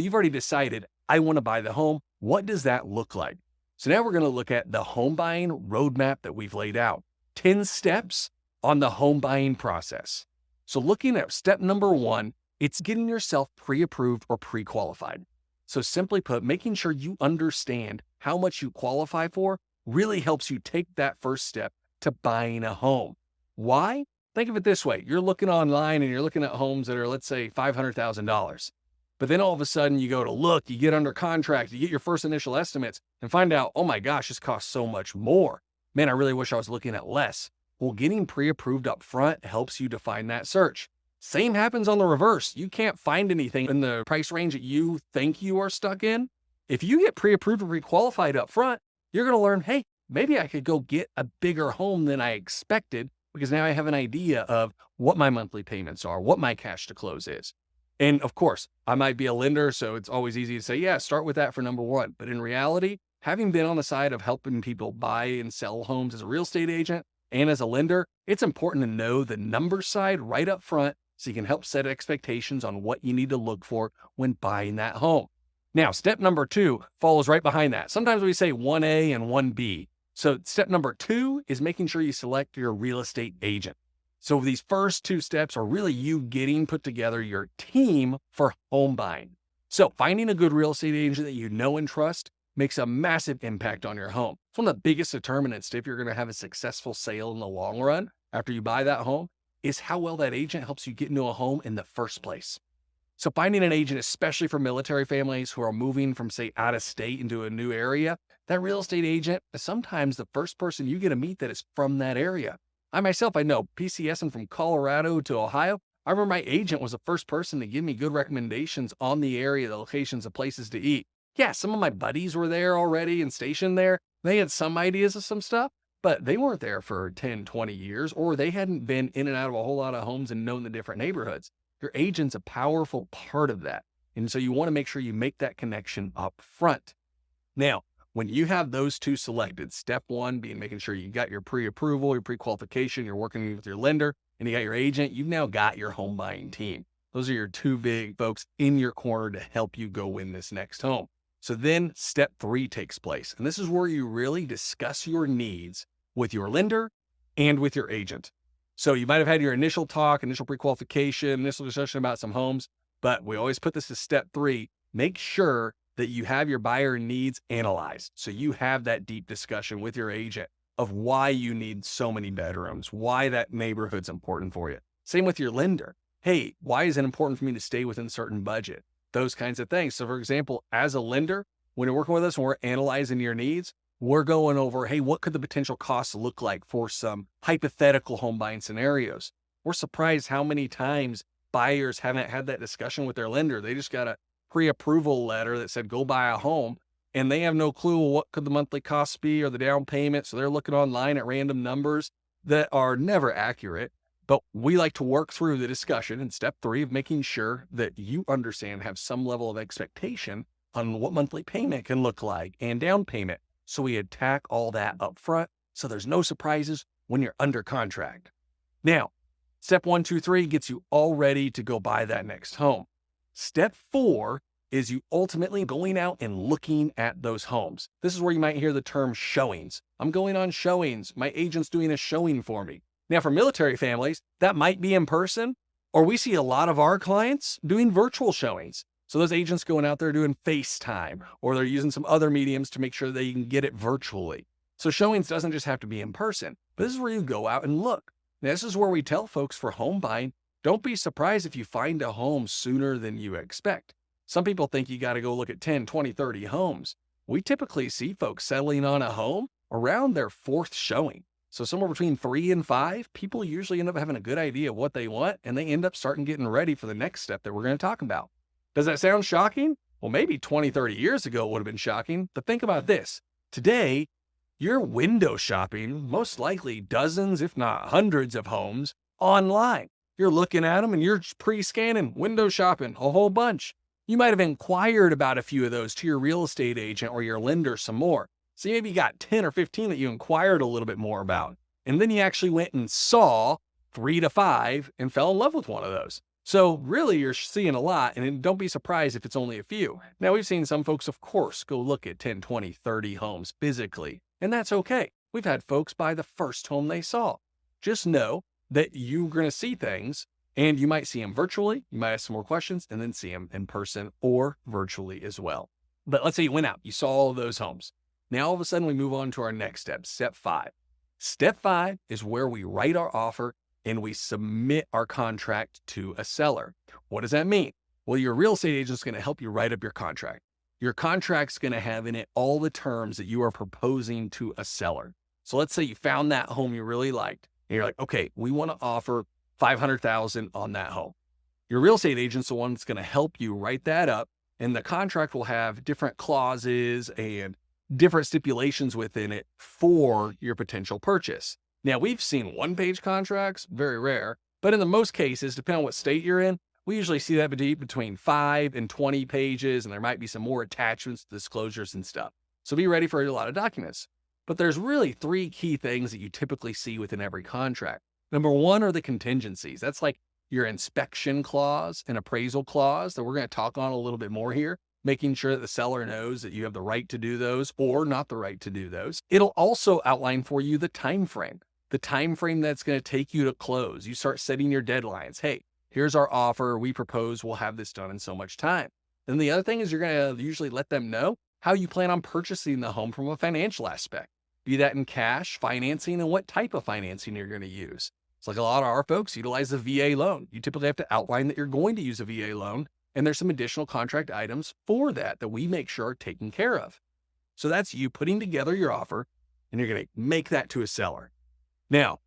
You've already decided, I want to buy the home. What does that look like? So now we're going to look at the home buying roadmap that we've laid out. 10 steps on the home buying process. So looking at step number 1, it's getting yourself pre-approved or pre-qualified. So simply put, making sure you understand how much you qualify for really helps you take that first step to buying a home. Why? Think of it this way. You're looking online and you're looking at homes that are, let's say, $500,000. But then all of a sudden you go to look, you get under contract, you get your first initial estimates and find out, oh my gosh, this costs so much more. Man, I really wish I was looking at less. Well, getting pre-approved up front helps you define that search. Same happens on the reverse. You can't find anything in the price range that you think you are stuck in. If you get pre-approved or pre-qualified up front, you're going to learn, hey, maybe I could go get a bigger home than I expected because now I have an idea of what my monthly payments are, what my cash to close is. And of course, I might be a lender, so it's always easy to say, yeah, start with that for number 1. But in reality, having been on the side of helping people buy and sell homes as a real estate agent and as a lender, it's important to know the number side right up front so you can help set expectations on what you need to look for when buying that home. Now, step number 2 follows right behind that. Sometimes we say 1A and 1B. So step number 2 is making sure you select your real estate agent. So these first 2 steps are really you getting put together your team for home buying. So finding a good real estate agent that you know and trust makes a massive impact on your home. It's one of the biggest determinants if you're going to have a successful sale in the long run after you buy that home is how well that agent helps you get into a home in the first place. So finding an agent, especially for military families who are moving from, say, out of state into a new area, that real estate agent is sometimes the first person you get to meet that is from that area. I myself, I know PCSing from Colorado to Ohio. I remember my agent was the first person to give me good recommendations on the area, the locations, the places to eat. Yeah, some of my buddies were there already and stationed there. They had some ideas of some stuff, but they weren't there for 10, 20 years, or they hadn't been in and out of a whole lot of homes and known the different neighborhoods. Your agent's a powerful part of that. And so you want to make sure you make that connection up front. Now, when you have those 2 selected, step 1 being making sure you got your pre-approval, your pre-qualification, you're working with your lender, and you got your agent, you've now got your home buying team. Those are your 2 big folks in your corner to help you go win this next home. So then step 3 takes place. And this is where you really discuss your needs with your lender and with your agent. So you might have had your initial talk, initial pre-qualification, initial discussion about some homes, but we always put this as step 3. Make sure that you have your buyer needs analyzed. So you have that deep discussion with your agent of why you need so many bedrooms, why that neighborhood's important for you. Same with your lender. Hey, why is it important for me to stay within a certain budget? Those kinds of things. So for example, as a lender, when you're working with us and we're analyzing your needs, we're going over, hey, what could the potential costs look like for some hypothetical home buying scenarios? We're surprised how many times buyers haven't had that discussion with their lender. They just got a pre-approval letter that said, go buy a home, and they have no clue what could the monthly costs be or the down payment. So they're looking online at random numbers that are never accurate. But we like to work through the discussion in step 3 of making sure that you understand, have some level of expectation on what monthly payment can look like and down payment. So we attack all that up front so there's no surprises when you're under contract. Now, step 1, 2, 3 gets you all ready to go buy that next home. Step 4 is you ultimately going out and looking at those homes. This is where you might hear the term showings. I'm going on showings. My agent's doing a showing for me. Now, for military families, that might be in person, or we see a lot of our clients doing virtual showings. So those agents going out there doing FaceTime, or they're using some other mediums to make sure they can get it virtually. So showings doesn't just have to be in person, but this is where you go out and look. Now, this is where we tell folks for home buying, don't be surprised if you find a home sooner than you expect. Some people think you got to go look at 10, 20, 30 homes. We typically see folks settling on a home around their 4th showing. So somewhere between 3 and 5, people usually end up having a good idea of what they want, and they end up starting getting ready for the next step that we're going to talk about. Does that sound shocking? Well, maybe 20, 30 years ago it would have been shocking, but think about this. Today, you're window shopping most likely dozens, if not hundreds of homes online. You're looking at them and you're pre-scanning, window shopping a whole bunch. You might have inquired about a few of those to your real estate agent or your lender some more. So you maybe got 10 or 15 that you inquired a little bit more about. And then you actually went and saw 3 to 5 and fell in love with one of those. So really you're seeing a lot, and don't be surprised if it's only a few. Now we've seen some folks, of course, go look at 10, 20, 30 homes physically, and that's okay. We've had folks buy the first home they saw. Just know that you're going to see things, and you might see them virtually, you might ask some more questions, and then see them in person or virtually as well. But let's say you went out, you saw all of those homes. Now all of a sudden we move on to our next step, step 5. Step 5 is where we write our offer and we submit our contract to a seller. What does that mean? Well, your real estate agent is going to help you write up your contract. Your contract's going to have in it all the terms that you are proposing to a seller. So let's say you found that home you really liked, and you're like, okay, we want to offer $500,000 on that home. Your real estate agent's the one that's going to help you write that up, and the contract will have different clauses and different stipulations within it for your potential purchase. Now, we've seen one-page contracts, very rare, but in the most cases, depending on what state you're in, we usually see that between 5 and 20 pages, and there might be some more attachments, disclosures, and stuff. So be ready for a lot of documents. But there's really 3 key things that you typically see within every contract. Number 1 are the contingencies. That's like your inspection clause and appraisal clause that we're going to talk on a little bit more here, making sure that the seller knows that you have the right to do those or not the right to do those. It'll also outline for you the time frame that's going to take you to close. You start setting your deadlines. Hey, here's our offer. We propose we'll have this done in so much time. Then the other thing is you're going to usually let them know how you plan on purchasing the home from a financial aspect, be that in cash, financing, and what type of financing you're going to use. It's like a lot of our folks utilize the VA loan. You typically have to outline that you're going to use a VA loan, and there's some additional contract items for that we make sure are taken care of. So that's you putting together your offer, and you're going to make that to a seller. Now,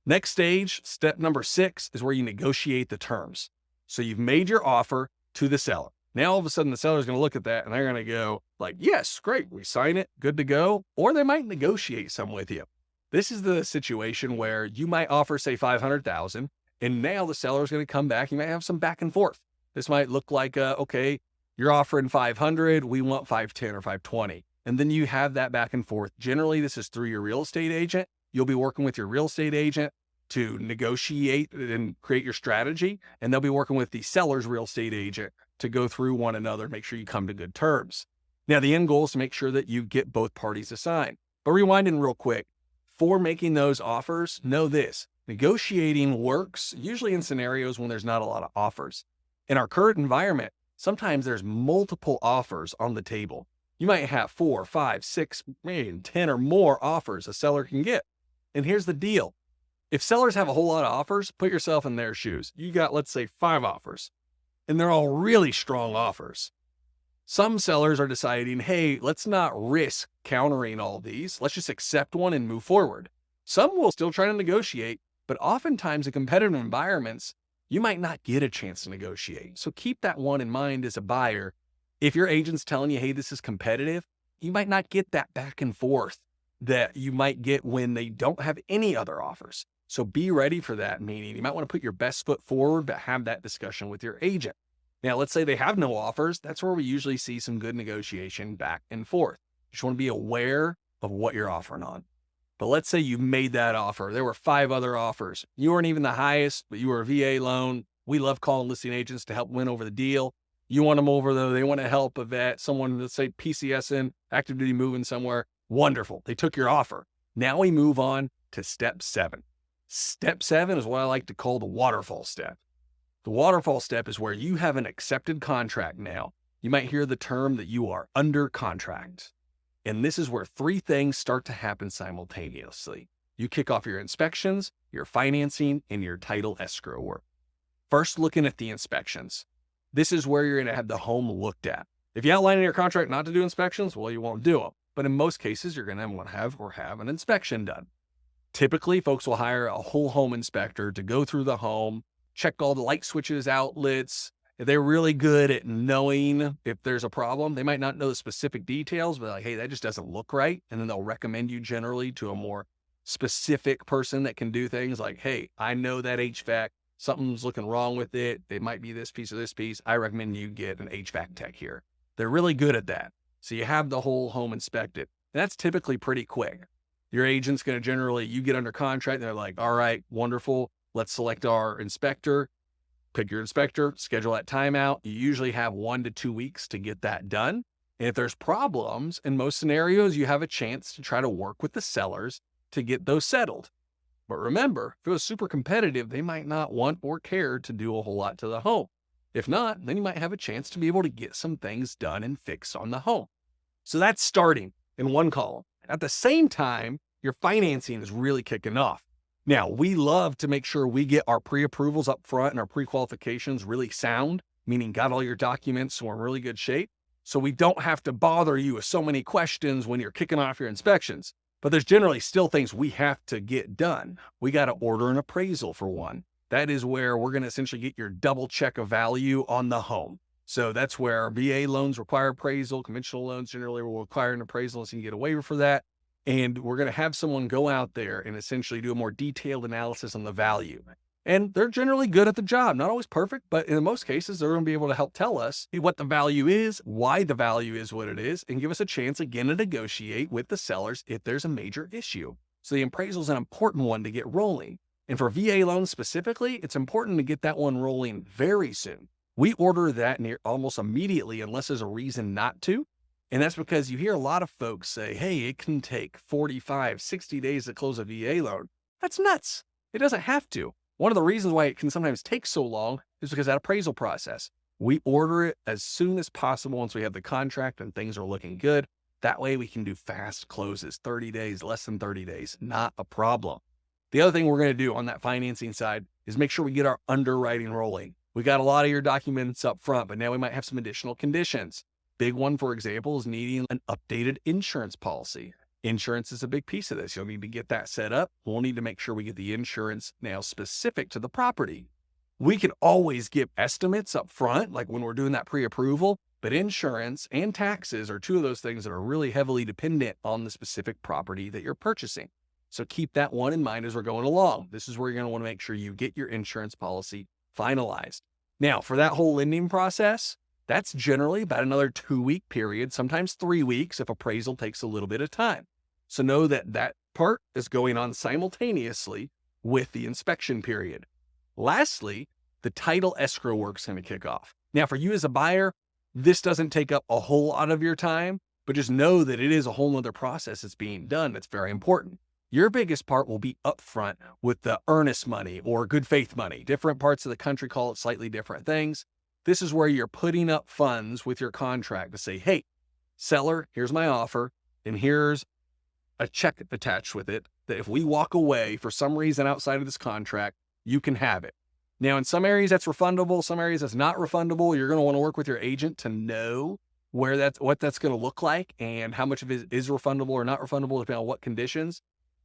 next stage, step number 6, is where you negotiate the terms. So you've made your offer to the seller. Now, all of a sudden, the seller's going to look at that and they're going to go like, yes, great, we sign it, good to go. Or they might negotiate some with you. This is the situation where you might offer, say, $500,000, and now the seller's going to come back. You might have some back and forth. This might look like, okay, you're offering 500, we want 510 or 520. And then you have that back and forth. Generally, this is through your real estate agent. You'll be working with your real estate agent to negotiate and create your strategy, and they'll be working with the seller's real estate agent to go through one another, make sure you come to good terms. Now, the end goal is to make sure that you get both parties to sign. But rewinding real quick, for making those offers, know this: negotiating works usually in scenarios when there's not a lot of offers. In our current environment, sometimes there's multiple offers on the table. You might have 4, 5, 6, maybe 10 or more offers a seller can get. And here's the deal. If sellers have a whole lot of offers, put yourself in their shoes. You got, let's say, 5 offers, and they're all really strong offers. Some sellers are deciding, hey, let's not risk countering all these. Let's just accept one and move forward. Some will still try to negotiate, but oftentimes in competitive environments, you might not get a chance to negotiate. So keep that one in mind as a buyer. If your agent's telling you, hey, this is competitive, you might not get that back and forth that you might get when they don't have any other offers. So be ready for that, meaning you might want to put your best foot forward, but have that discussion with your agent. Now, let's say they have no offers. That's where we usually see some good negotiation back and forth. You just want to be aware of what you're offering on. But let's say you made that offer. There were 5 other offers. You weren't even the highest, but you were a VA loan. We love calling listing agents to help win over the deal. You want them over, though. They want to help a vet, someone, let's say PCSing, active duty moving somewhere. Wonderful. They took your offer. Now we move on to step 7. Step 7 is what I like to call the waterfall step. The waterfall step is where you have an accepted contract now. You might hear the term that you are under contract. And this is where 3 things start to happen simultaneously. You kick off your inspections, your financing, and your title escrow work. First, looking at the inspections. This is where you're going to have the home looked at. If you outline in your contract not to do inspections, well, you won't do them. But in most cases, you're going to want to have an inspection done. Typically, folks will hire a whole home inspector to go through the home, check all the light switches, outlets. If they're really good at knowing if there's a problem, they might not know the specific details, but like, hey, that just doesn't look right. And then they'll recommend you generally to a more specific person that can do things like, hey, I know that HVAC, something's looking wrong with it. It might be this piece or this piece. I recommend you get an HVAC tech here. They're really good at that. So you have the whole home inspected. And that's typically pretty quick. Your agent's going to generally, you get under contract, and they're like, all right, wonderful. Let's select our inspector. pick your inspector, schedule that time out. You usually have 1 to 2 weeks to get that done. And if there's problems, in most scenarios, you have a chance to try to work with the sellers to get those settled. But remember, if it was super competitive, they might not want or care to do a whole lot to the home. If not, then you might have a chance to be able to get some things done and fixed on the home. So that's starting in one column. At the same time, your financing is really kicking off. Now, we love to make sure we get our pre-approvals up front and our pre-qualifications really sound, meaning got all your documents so we're in really good shape. So we don't have to bother you with so many questions when you're kicking off your inspections. But there's generally still things we have to get done. We got to order an appraisal for one. That is where we're going to essentially get your double check of value on the home. So that's where our VA loans require appraisal. Conventional loans generally will require an appraisal, so you can get a waiver for that. And we're going to have someone go out there and essentially do a more detailed analysis on the value. And they're generally good at the job, not always perfect, but in most cases, they're going to be able to help tell us what the value is, why the value is what it is, and give us a chance again to negotiate with the sellers if there's a major issue. So the appraisal is an important one to get rolling. And for VA loans specifically, it's important to get that one rolling very soon. We order that near almost immediately unless there's a reason not to. And that's because you hear a lot of folks say, hey, it can take 45, 60 days to close a VA loan. That's nuts. It doesn't have to. One of the reasons why it can sometimes take so long is because of that appraisal process. We order it as soon as possible once we have the contract and things are looking good. That way we can do fast closes, 30 days, less than 30 days, not a problem. The other thing we're going to do on that financing side is make sure we get our underwriting rolling. We got a lot of your documents up front, but now we might have some additional conditions. Big one, for example, is needing an updated insurance policy. Insurance is a big piece of this. You'll need to get that set up. We'll need to make sure we get the insurance now specific to the property. We can always give estimates up front, like when we're doing that pre-approval, but insurance and taxes are two of those things that are really heavily dependent on the specific property that you're purchasing. So keep that one in mind as we're going along. This is where you're going to want to make sure you get your insurance policy finalized. Now, for that whole lending process, that's generally about another 2-week period, sometimes 3 weeks if appraisal takes a little bit of time. So know that that part is going on simultaneously with the inspection period. Lastly, the title escrow work's going to kick off. Now, for you as a buyer, this doesn't take up a whole lot of your time, but just know that it is a whole nother process that's being done that's very important. Your biggest part will be upfront with the earnest money or good faith money. Different parts of the country call it slightly different things. This is where you're putting up funds with your contract to say, hey, seller, here's my offer, and here's a check attached with it that if we walk away for some reason outside of this contract, you can have it. Now, in some areas that's refundable, some areas that's not refundable. You're going to want to work with your agent to know what that's going to look like and how much of it is refundable or not refundable, depending on what conditions.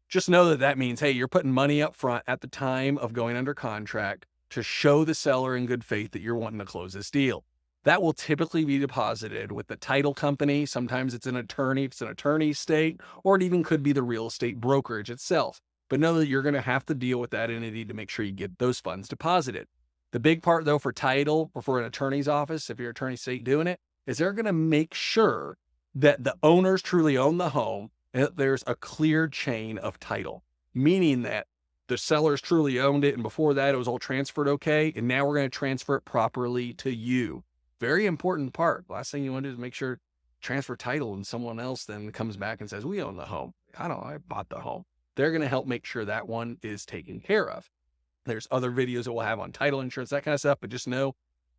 Just know that means, hey, you're putting money up front at the time of going under contract to show the seller in good faith that you're wanting to close this deal. That will typically be deposited with the title company. Sometimes it's an attorney, if it's an attorney state, or it even could be the real estate brokerage itself. But know that you're going to have to deal with that entity to make sure you get those funds deposited. The big part, though, for title or for an attorney's office, if your attorney state doing it, is they're going to make sure that the owners truly own the home and that there's a clear chain of title, meaning that the sellers truly owned it, and before that, it was all transferred okay, and now we're going to transfer it properly to you. Very important part. Last thing you want to do is make sure transfer title and someone else then comes back and says, we own the home. I bought the home. They're going to help make sure that one is taken care of. There's other videos that we'll have on title insurance, that kind of stuff, but just know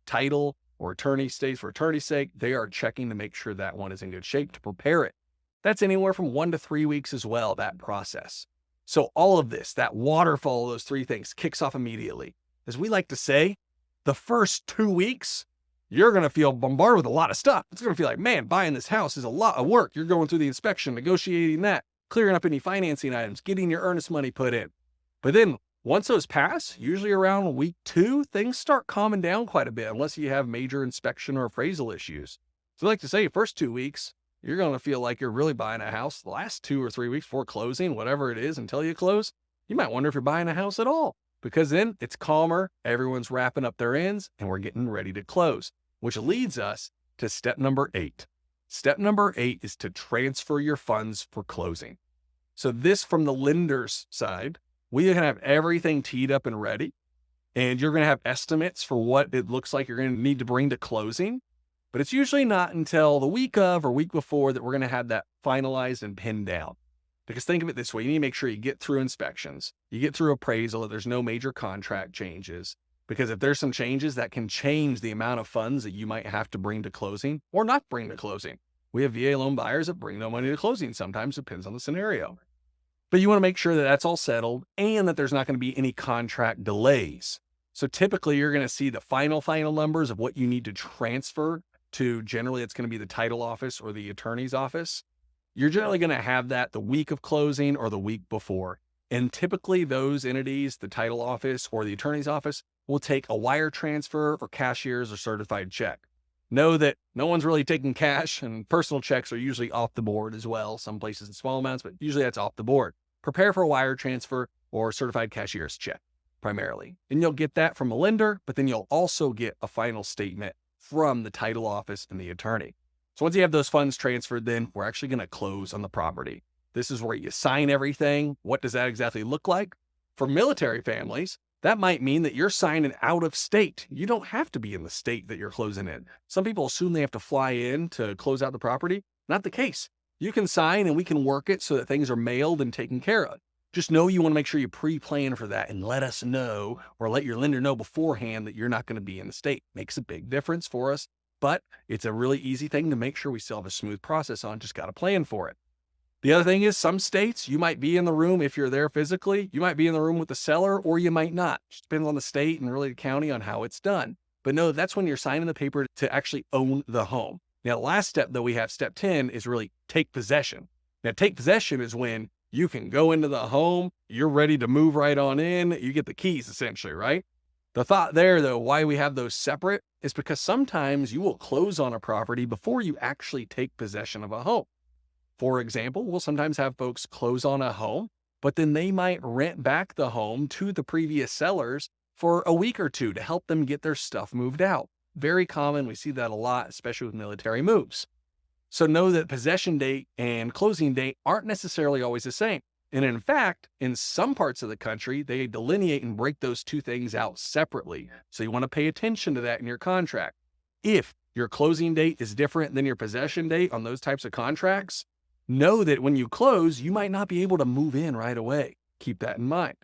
title or attorney states for attorney's sake, they are checking to make sure that one is in good shape to prepare it. That's anywhere from 1 to 3 weeks as well, that process. So all of this, that waterfall of those 3 things kicks off immediately. As we like to say, the first 2 weeks, you're going to feel bombarded with a lot of stuff. It's going to feel like, man, buying this house is a lot of work. You're going through the inspection, negotiating that, clearing up any financing items, getting your earnest money put in. But then once those pass, usually around week 2, things start calming down quite a bit, unless you have major inspection or appraisal issues. So I like to say, first 2 weeks, you're going to feel like you're really buying a house. The last 2 or 3 weeks before closing, whatever it is, until you close, you might wonder if you're buying a house at all, because then it's calmer, everyone's wrapping up their ends, and we're getting ready to close, which leads us to step number 8. Step number 8 is to transfer your funds for closing. So this, from the lender's side, we can have everything teed up and ready. and you're going to have estimates for what it looks like you're going to need to bring to closing. But it's usually not until the week of or week before that we're going to have that finalized and pinned down. Because think of it this way, you need to make sure you get through inspections, you get through appraisal, that there's no major contract changes. Because if there's some changes, that can change the amount of funds that you might have to bring to closing or not bring to closing. We have VA loan buyers that bring no money to closing. Sometimes it depends on the scenario. But you want to make sure that that's all settled and that there's not going to be any contract delays. So typically you're going to see the final numbers of what you need to transfer to, generally it's going to be the title office or the attorney's office. You're generally going to have that the week of closing or the week before. And typically those entities, the title office or the attorney's office, will take a wire transfer or cashier's or certified check. Know that no one's really taking cash, and personal checks are usually off the board as well. Some places in small amounts, but usually that's off the board. Prepare for a wire transfer or certified cashier's check primarily. And you'll get that from a lender, but then you'll also get a final statement from the title office and the attorney. So once you have those funds transferred, then we're actually going to close on the property. This is where you sign everything. What does that exactly look like? For military families, that might mean that you're signing out of state. You don't have to be in the state that you're closing in. Some people assume they have to fly in to close out the property. Not the case. You can sign and we can work it so that things are mailed and taken care of. Just know you want to make sure you pre-plan for that and let us know, or let your lender know beforehand, that you're not going to be in the state. Makes a big difference for us, but it's a really easy thing to make sure we still have a smooth process on. Just got to plan for it. The other thing is, some states, you might be in the room if you're there physically. You might be in the room with the seller, or you might not. Just depends on the state and really the county on how it's done. But no, that's when you're signing the paper to actually own the home. Now, the last step that we have, step 10, is really take possession. Now, take possession is when you can go into the home, you're ready to move right on in, you get the keys essentially, right? The thought there, though, why we have those separate is because sometimes you will close on a property before you actually take possession of a home. For example, we'll sometimes have folks close on a home, but then they might rent back the home to the previous sellers for a week or two to help them get their stuff moved out. Very common. We see that a lot, especially with military moves. So know that possession date and closing date aren't necessarily always the same. And in fact, in some parts of the country, they delineate and break those two things out separately. So you want to pay attention to that in your contract. If your closing date is different than your possession date on those types of contracts, know that when you close, you might not be able to move in right away. Keep that in mind.